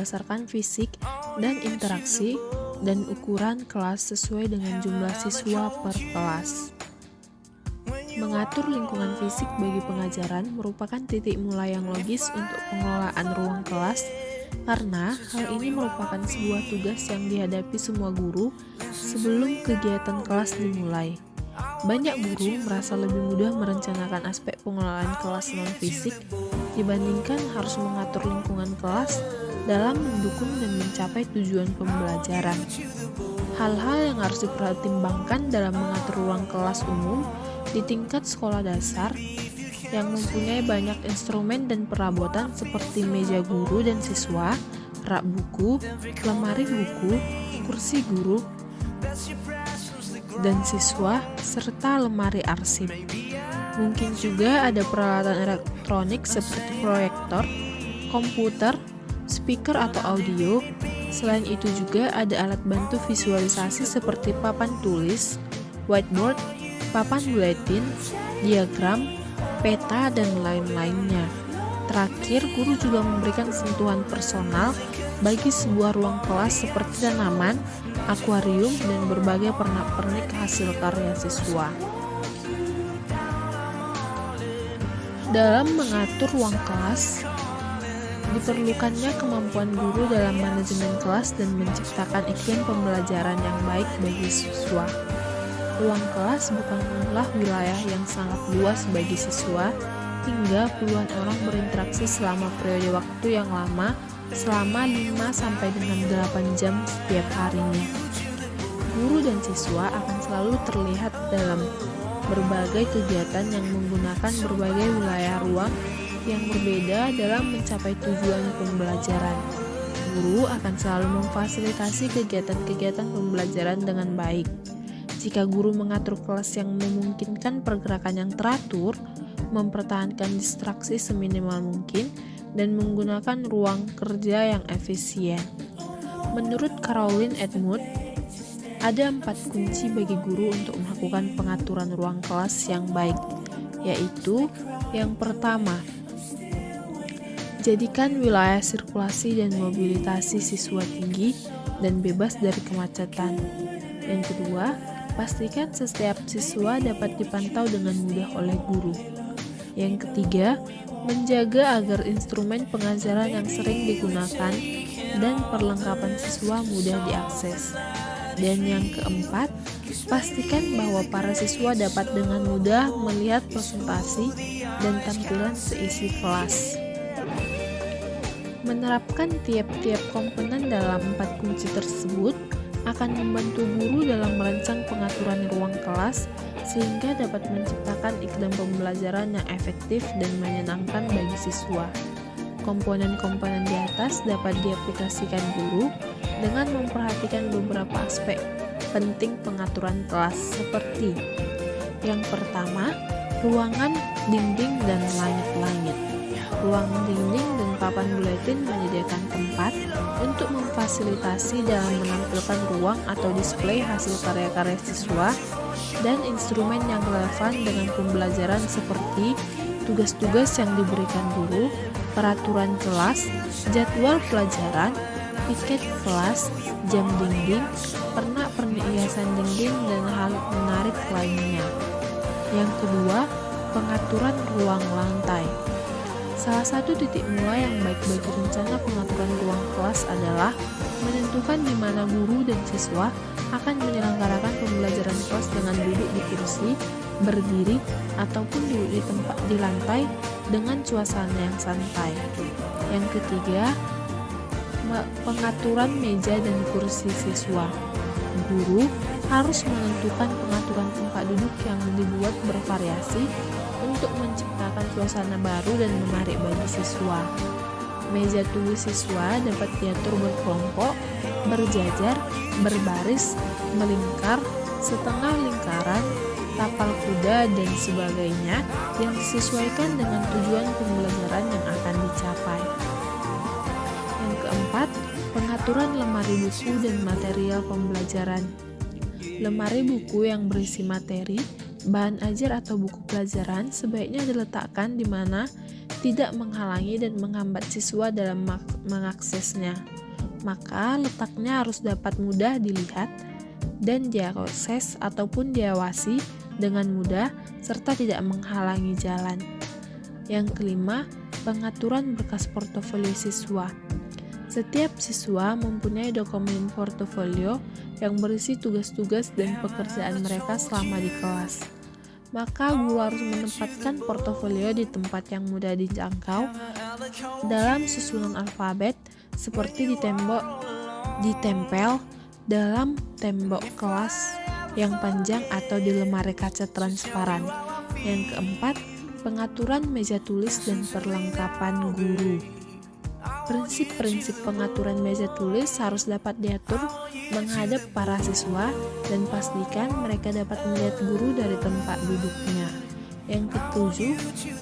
berdasarkan fisik dan interaksi, dan ukuran kelas sesuai dengan jumlah siswa per kelas. Mengatur lingkungan fisik bagi pengajaran merupakan titik mulai yang logis untuk pengelolaan ruang kelas, karena hal ini merupakan sebuah tugas yang dihadapi semua guru sebelum kegiatan kelas dimulai. Banyak guru merasa lebih mudah merencanakan aspek pengelolaan kelas non-fisik dibandingkan harus mengatur lingkungan kelas dalam mendukung dan mencapai tujuan pembelajaran. Hal-hal yang harus dipertimbangkan dalam mengatur ruang kelas umum di tingkat sekolah dasar yang mempunyai banyak instrumen dan perabotan seperti meja guru dan siswa, rak buku, lemari buku, kursi guru dan siswa, serta lemari arsip. Mungkin juga ada peralatan elektronik seperti proyektor, komputer, speaker atau audio. Selain itu juga ada alat bantu visualisasi seperti papan tulis, whiteboard, papan buletin, diagram, peta, dan lain-lainnya. Terakhir, guru juga memberikan sentuhan personal bagi sebuah ruang kelas seperti tanaman, akuarium, dan berbagai pernak-pernik hasil karya siswa. Dalam mengatur ruang kelas, diperlukannya kemampuan guru dalam manajemen kelas dan menciptakan iklim pembelajaran yang baik bagi siswa. Ruang kelas bukanlah wilayah yang sangat luas bagi siswa, hingga puluhan orang berinteraksi selama periode waktu yang lama, selama 5 sampai dengan 8 jam setiap harinya. Guru dan siswa akan selalu terlihat dalam berbagai kegiatan yang menggunakan berbagai wilayah ruang yang berbeda dalam mencapai tujuan pembelajaran. Guru akan selalu memfasilitasi kegiatan-kegiatan pembelajaran dengan baik. Jika guru mengatur kelas yang memungkinkan pergerakan yang teratur, mempertahankan distraksi seminimal mungkin, dan menggunakan ruang kerja yang efisien. Menurut Caroline Edmund, ada 4 kunci bagi guru untuk melakukan pengaturan ruang kelas yang baik, yaitu yang pertama, jadikan wilayah sirkulasi dan mobilitasi siswa tinggi dan bebas dari kemacetan. Yang kedua, pastikan setiap siswa dapat dipantau dengan mudah oleh guru. Yang ketiga, menjaga agar instrumen pengajaran yang sering digunakan dan perlengkapan siswa mudah diakses. Dan yang keempat, pastikan bahwa para siswa dapat dengan mudah melihat presentasi dan tampilan seisi kelas. Menerapkan tiap-tiap komponen dalam 4 kunci tersebut akan membantu guru dalam merancang pengaturan ruang kelas sehingga dapat menciptakan iklim pembelajaran yang efektif dan menyenangkan bagi siswa. Komponen-komponen di atas dapat diaplikasikan guru dengan memperhatikan beberapa aspek penting pengaturan kelas seperti yang pertama, ruangan, dinding, dan langit-langit. Ruang dinding dan papan buletin menyediakan tempat untuk memfasilitasi dalam menampilkan ruang atau display hasil karya-karya siswa dan instrumen yang relevan dengan pembelajaran seperti tugas-tugas yang diberikan guru, peraturan kelas, jadwal pelajaran, piket kelas, jam dinding, pernak-pernik hiasan dinding, dan hal menarik lainnya. Yang kedua, pengaturan ruang lantai. Salah satu titik mulai yang baik bagi rencana pengaturan ruang kelas adalah menentukan di mana guru dan siswa akan menyelenggarakan pembelajaran kelas dengan duduk di kursi, berdiri, ataupun duduk di tempat di lantai dengan suasana yang santai. Yang ketiga, pengaturan meja dan kursi siswa. Guru harus menentukan pengaturan tempat duduk yang dibuat bervariasi untuk menciptakan suasana baru dan menarik bagi siswa. Meja tulis siswa dapat diatur berkelompok, berjajar, berbaris, melingkar, setengah lingkaran, tapal kuda, dan sebagainya yang disesuaikan dengan tujuan pembelajaran yang akan dicapai. Yang keempat, pengaturan lemari buku dan material pembelajaran. Lemari buku yang berisi materi, bahan ajar atau buku pelajaran sebaiknya diletakkan di mana tidak menghalangi dan menghambat siswa dalam mengaksesnya. maka letaknya harus dapat mudah dilihat dan diakses ataupun diawasi dengan mudah serta tidak menghalangi jalan. Yang kelima, pengaturan berkas portofolio siswa. Setiap siswa mempunyai dokumen portofolio yang berisi tugas-tugas dan pekerjaan mereka selama di kelas. Maka guru harus menempatkan portofolio di tempat yang mudah dijangkau dalam susunan alfabet seperti ditempel dalam tembok kelas yang panjang atau di lemari kaca transparan. Yang keempat, pengaturan meja tulis dan perlengkapan guru. Prinsip-prinsip pengaturan meja tulis harus dapat diatur menghadap para siswa dan pastikan mereka dapat melihat guru dari tempat duduknya. Yang ketujuh,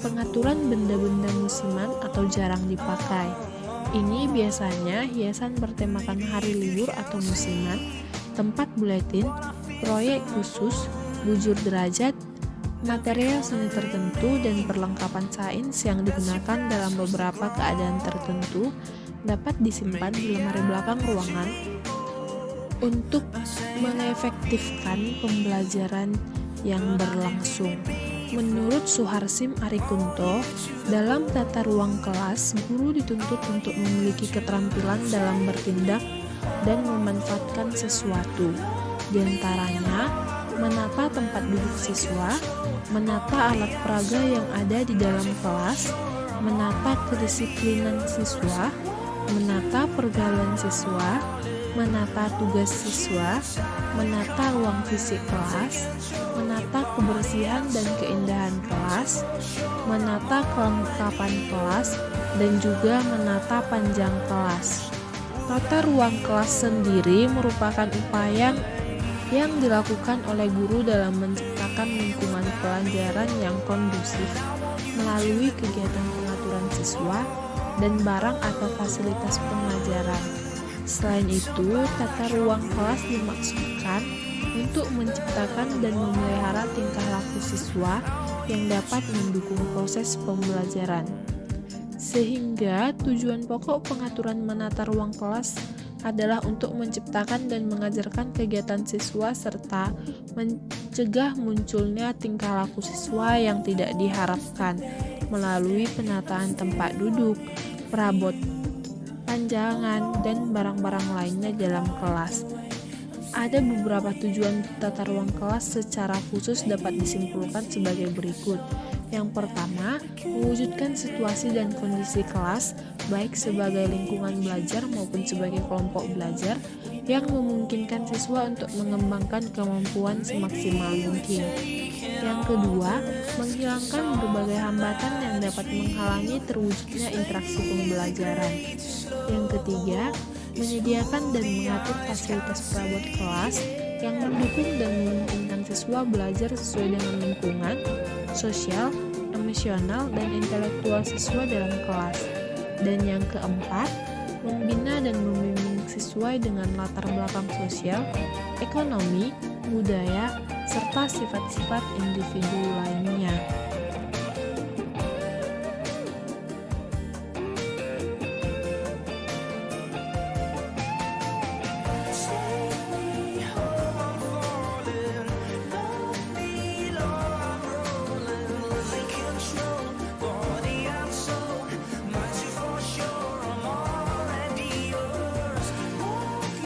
pengaturan benda-benda musiman atau jarang dipakai. Ini biasanya hiasan bertemakan hari libur atau musiman, tempat buletin, proyek khusus, bujur derajat, material seni tertentu, dan perlengkapan sains yang digunakan dalam beberapa keadaan tertentu dapat disimpan di lemari belakang ruangan untuk mengefektifkan pembelajaran yang berlangsung. Menurut Suharsim Arikunto, dalam tata ruang kelas, guru dituntut untuk memiliki keterampilan dalam bertindak dan memanfaatkan sesuatu. Di antaranya, menata tempat duduk siswa, menata alat peraga yang ada di dalam kelas, menata kedisiplinan siswa, menata pergaulan siswa, menata tugas siswa, menata ruang fisik kelas, menata kebersihan dan keindahan kelas, menata kelengkapan kelas, dan juga menata panjang kelas. Tata ruang kelas sendiri merupakan upaya yang dilakukan oleh guru dalam menciptakan lingkungan pelajaran yang kondusif melalui kegiatan pengaturan siswa dan barang atau fasilitas pengajaran. Selain itu, tata ruang kelas dimaksudkan untuk menciptakan dan memelihara tingkah laku siswa yang dapat mendukung proses pembelajaran. Sehingga tujuan pokok pengaturan menata ruang kelas adalah untuk menciptakan dan mengajarkan kegiatan siswa serta mencegah munculnya tingkah laku siswa yang tidak diharapkan melalui penataan tempat duduk, perabot panjangan, dan barang-barang lainnya dalam kelas. Ada beberapa tujuan tata ruang kelas secara khusus dapat disimpulkan sebagai berikut. Yang pertama, mewujudkan situasi dan kondisi kelas, baik sebagai lingkungan belajar maupun sebagai kelompok belajar, yang memungkinkan siswa untuk mengembangkan kemampuan semaksimal mungkin. Yang kedua, menghilangkan berbagai hambatan yang dapat menghalangi terwujudnya interaksi pembelajaran. Yang ketiga, menyediakan dan mengatur fasilitas perabot kelas yang mendukung dan memungkinkan siswa belajar sesuai dengan lingkungan, sosial, emosional, dan intelektual siswa dalam kelas. Dan yang keempat, membina dan membimbing sesuai dengan latar belakang sosial, ekonomi, budaya, serta sifat-sifat individu lainnya.